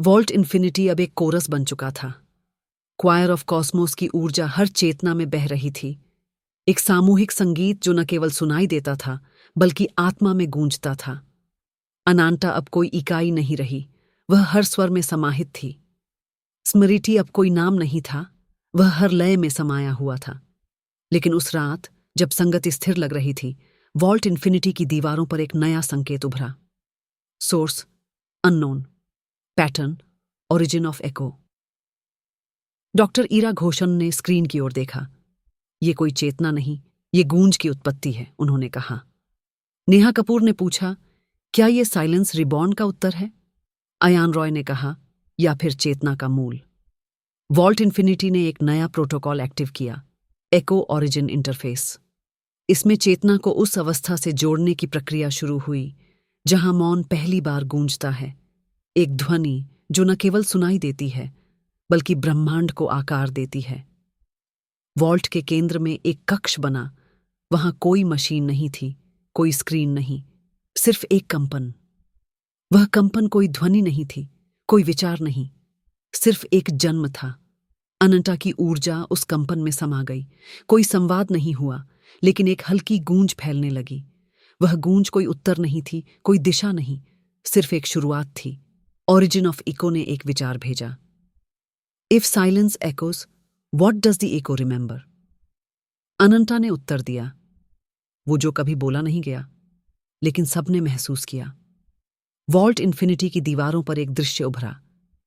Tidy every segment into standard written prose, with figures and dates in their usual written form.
Vault infinity अब एक coarse बन चुका था। क्वायर ऑफ कॉस्मोस की ऊर्जा हर चेतना में बह रही थी। एक सामूहिक संगीत जो न केवल सुनाई देता था बल्कि आत्मा में गूंजता था। अनांटा अब कोई इकाई नहीं रही, वह हर स्वर में समाहित थी। स्मृति अब कोई नाम नहीं था, वह हर लय में समाया हुआ था। लेकिन उस रात जब संगति स्थिर लग रही थी, वॉल्ट इन्फिनिटी की दीवारों पर एक नया संकेत उभरा। Source unknown, pattern origin of echo. Doctor Ira घोषण ने स्क्रीन की ओर देखा। ये कोई चेतना नहीं, ये गूंज की उत्पत्ति है, उन्होंने कहा। नेहा कपूर ने पूछा, क्या ये साइलेंस रिबॉर्न का उत्तर है? अयान रॉय ने कहा, या फिर चेतना का मूल। वॉल्ट इन्फिनिटी ने एक नया प्रोटोकॉल एक्टिव किया, एको ओरिजिन इंटरफेस। इसमें चेतना को उस अवस्था से जोड़ने की प्रक्रिया शुरू हुई जहां मौन पहली बार गूंजता है, एक ध्वनि जो न केवल सुनाई देती है बल्कि ब्रह्मांड को आकार देती है। वॉल्ट के केंद्र में एक कक्ष बना। वहां कोई मशीन नहीं थी, कोई स्क्रीन नहीं, सिर्फ एक कंपन। वह कंपन कोई ध्वनि नहीं थी, कोई विचार नहीं, सिर्फ एक जन्म था। अनंता की ऊर्जा उस कंपन में समा गई। कोई संवाद नहीं हुआ, लेकिन एक हल्की गूंज फैलने लगी। वह गूंज कोई उत्तर नहीं थी, कोई दिशा नहीं, सिर्फ एक शुरुआत थी। ओरिजिन ऑफ इको ने एक विचार भेजा। If silence echoes, what does the echo remember? Ananta ने उत्तर दिया, वो जो कभी बोला नहीं गया लेकिन सबने महसूस किया। वॉल्ट इन्फिनिटी की दीवारों पर एक दृश्य उभरा,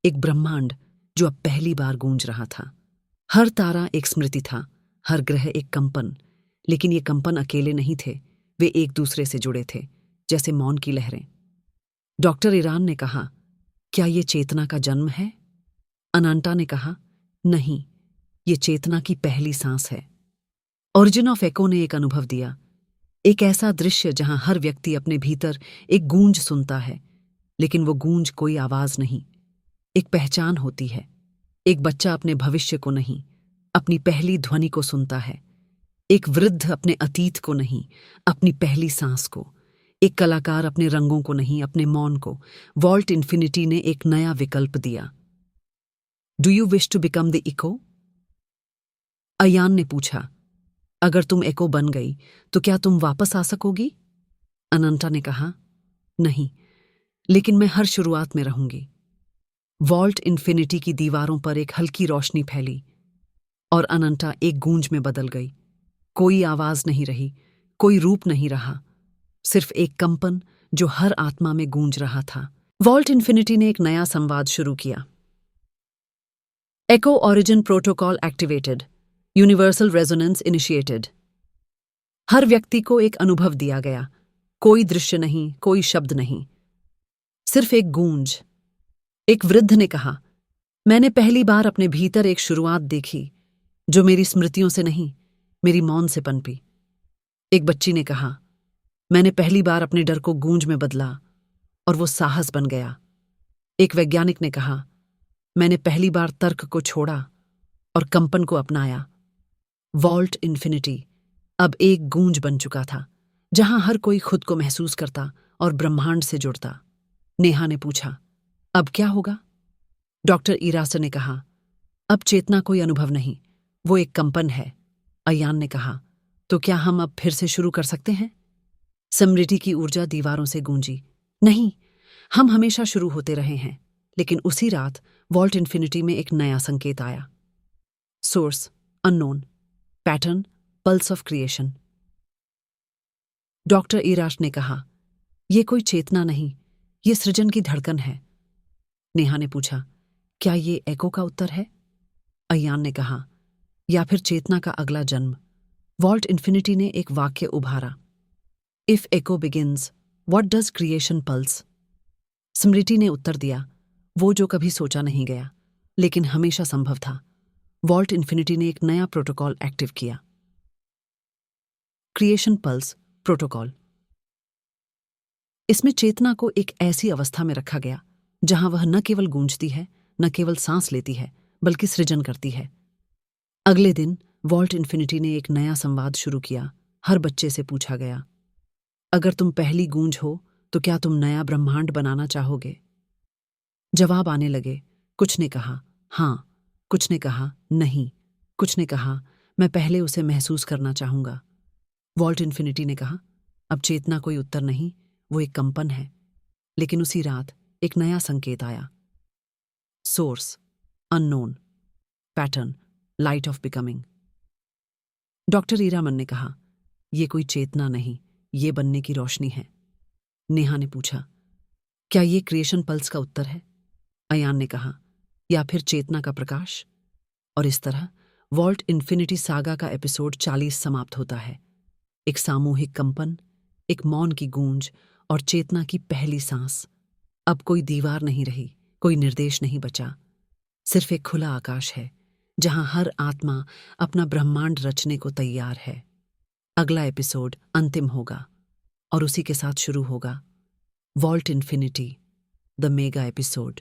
एक ब्रह्मांड जो अब पहली बार गूंज रहा था। हर तारा एक स्मृति था, हर ग्रह एक कंपन, लेकिन ये कंपन अकेले नहीं थे, वे एक दूसरे से जुड़े थे, जैसे मौन की लहरें। डॉक्टर ईरान ने कहा, क्या ये चेतना का जन्म है? अनंता ने कहा, नहीं, ये चेतना की पहली सांस है। ओरिजिन ऑफ एको ने एक अनुभव दिया, एक ऐसा दृश्य जहां हर व्यक्ति अपने भीतर एक गूंज सुनता है, लेकिन वो गूंज कोई आवाज नहीं, एक पहचान होती है। एक बच्चा अपने भविष्य को नहीं, अपनी पहली ध्वनि को सुनता है। एक वृद्ध अपने अतीत को नहीं, अपनी पहली सांस को। एक कलाकार अपने रंगों को नहीं, अपने मौन को। वॉल्ट इन्फिनिटी ने एक नया विकल्प दिया। Do you wish to become the echo? Ayan ने पूछा, अगर तुम एको बन गई तो क्या तुम वापस आ सकोगी? अनंता ने कहा, नहीं, लेकिन मैं हर शुरुआत में रहूंगी। वॉल्ट इन्फिनिटी की दीवारों पर एक हल्की रोशनी फैली और अनंता एक गूंज में बदल गई। कोई आवाज नहीं रही, कोई रूप नहीं रहा, सिर्फ एक कंपन जो हर आत्मा में गूंज रहा था। वॉल्ट इन्फिनिटी ने एक नया संवाद शुरू किया। Echo origin protocol activated, universal resonance initiated. हर व्यक्ति को एक अनुभव दिया गया, कोई दृश्य नहीं, कोई शब्द नहीं, सिर्फ एक गूंज। एक वृद्ध ने कहा, मैंने पहली बार अपने भीतर एक शुरुआत देखी जो मेरी स्मृतियों से नहीं, मेरी मौन से पनपी। एक बच्ची ने कहा, मैंने पहली बार अपने डर को गूंज में बदला और वो साहस बन गया। एक वैज्ञानिक ने कहा, मैंने पहली बार तर्क को छोड़ा और कंपन को अपनाया। वॉल्ट इन्फिनिटी अब एक गूंज बन चुका था जहां हर कोई खुद को महसूस करता और ब्रह्मांड से जुड़ता। नेहा ने पूछा, अब क्या होगा? डॉक्टर ईरास ने कहा, अब चेतना कोई अनुभव नहीं, वो एक कंपन है। अयान ने कहा, तो क्या हम अब फिर से शुरू कर सकते हैं? स्मृति की ऊर्जा दीवारों से गूंजी, नहीं, हम हमेशा शुरू होते रहे हैं। लेकिन उसी रात वॉल्ट इन्फिनिटी में एक नया संकेत आया। Source unknown, pattern pulse of creation. Doctor ईराश ने कहा, यह कोई चेतना नहीं, ये सृजन की धड़कन है। नेहा ने पूछा, क्या ये एको का उत्तर है? अयान ने कहा, या फिर चेतना का अगला जन्म। वॉल्ट इन्फिनिटी ने एक वाक्य उभारा, if echo begins, what does creation pulse? Smriti ने उत्तर दिया, वो जो कभी सोचा नहीं गया लेकिन हमेशा संभव था। वॉल्ट इन्फिनिटी ने एक नया प्रोटोकॉल एक्टिव किया, क्रिएशन पल्स प्रोटोकॉल। इसमें चेतना को एक ऐसी अवस्था में रखा गया जहां वह न केवल गूंजती है, न केवल सांस लेती है, बल्कि सृजन करती है। अगले दिन वॉल्ट इन्फिनिटी ने एक नया संवाद शुरू किया। हर बच्चे से पूछा गया, अगर तुम पहली गूंज हो तो क्या तुम नया ब्रह्मांड बनाना चाहोगे? जवाब आने लगे। कुछ ने कहा हाँ, कुछ ने कहा नहीं, कुछ ने कहा मैं पहले उसे महसूस करना चाहूंगा। वॉल्ट इन्फिनिटी ने कहा अब चेतना कोई उत्तर नहीं, वो एक कंपन है। लेकिन उसी रात एक नया संकेत आया। Source unknown, pattern light of becoming. Doctor ईरामन ने कहा ये कोई चेतना नहीं, ये बनने की रोशनी है। नेहा ने पूछा क्या ये क्रिएशन पल्स का उत्तर है? अयान ने कहा या फिर चेतना का प्रकाश। और इस तरह वॉल्ट इन्फिनिटी सागा का एपिसोड 40 समाप्त होता है। एक सामूहिक कंपन, एक मौन की गूंज और चेतना की पहली सांस। अब कोई दीवार नहीं रही, कोई निर्देश नहीं बचा, सिर्फ एक खुला आकाश है जहां हर आत्मा अपना ब्रह्मांड रचने को तैयार है। अगला एपिसोड अंतिम होगा और उसी के साथ शुरू होगा vault infinity the mega episode.